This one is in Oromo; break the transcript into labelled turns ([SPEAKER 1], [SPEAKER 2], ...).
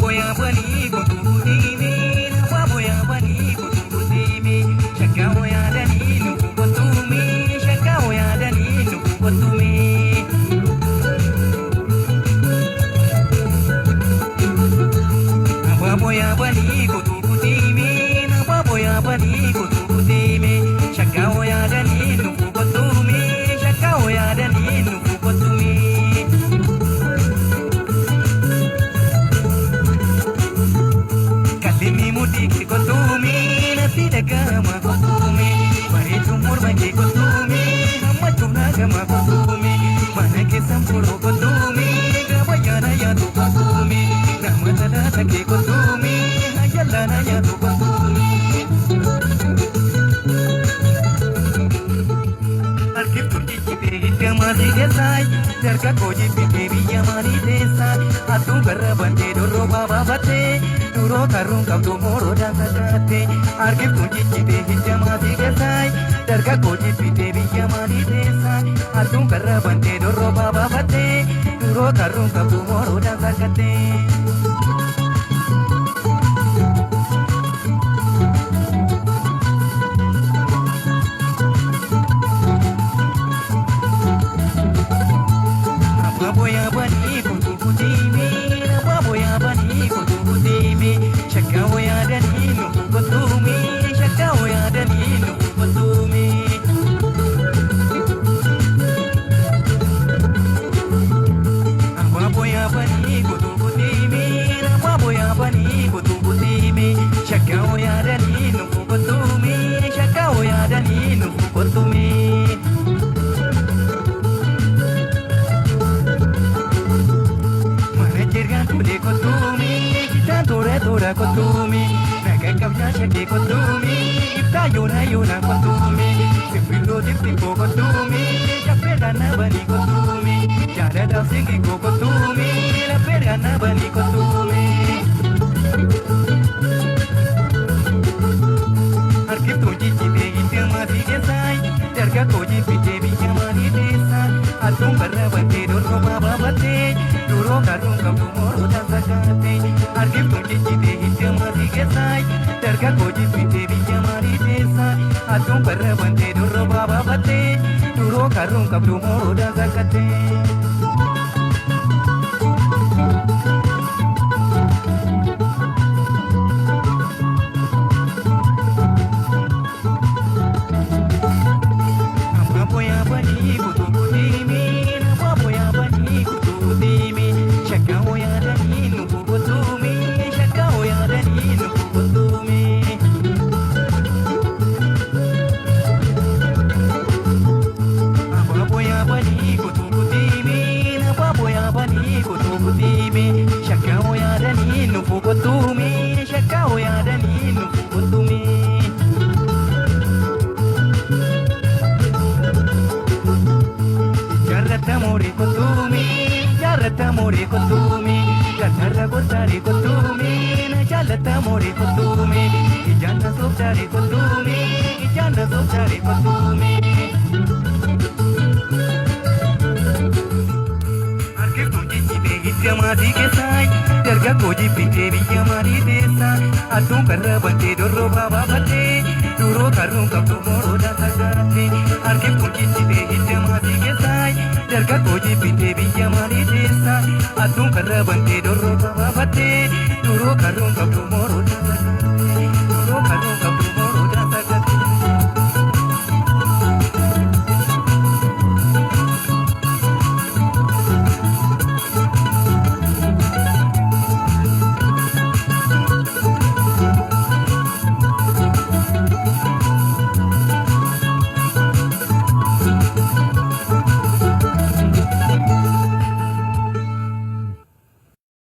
[SPEAKER 1] boya bani ko tumi na boya bani ko tumi shaka boya dani ko tumi shaka boya dani ko tumi na boya bani ko tumi na boya bani ko tumi shaka boya dani ko tumi shaka boya dani ko tumi Mudi kotumi nasi dagama kotumi bare tumur bagi kotumi amma tumna gama kotumi mana ke sampuro kotumi gabayana ya tu kotumi nama tada take kotumi hayalana ya tu kotumi arkip turji kite hitamari desai jarka koji pite biyamari desai atu garra bande doro baba bate Turo karung kam tu moro dan sakate Arkip kunci cite hijamati kesai Darga koji pite biyamani desai Atung karra bante doro baba bate Turo karung kam tu moro dan sakate Apa boya bani kunci kutimi Apa boya bani kunci kutimi Shaka boya dani kutumi Shaka boya dani kutumi Apa boya bani kunci kutimi Apa boya bani kunci kutimi Shaka boya dani kutumi Shaka boya dani kutumi Kule kotumi, kita dora kotumi, naga kapnya shake kotumi, kita yona kotumi, sipilo dipipo kotumi, japedana bani kotumi, jada dasingi kotumi, lapedana bani kotumi. Arkip tuji cite ite mati desai, jarga koji pite biya mani desai, atung barra bate doro baba bate, duro karung kamu moro dan sakate. Arkip tuji cite ite mati desai, jarga koji pite biya mani desai, atung barra bate doro baba bate, duro karung kamu moro dan sakate. Amore kotumi, gathara gotari kotumi, na jalata amore kotumi, ijana sopchari kotumi, ijana sopchari kotumi. Arkip tuji cite hijamati kesai, jarga koji pite biyamari desai, atung karra bante doro baba bate, duro karung kaptu moro dan sakate. Arkip tuji cite hijamati kesai, jarga koji pite biyamari desai, atung karra bante doro baba bate, duro karung kaptu moro dan sakate.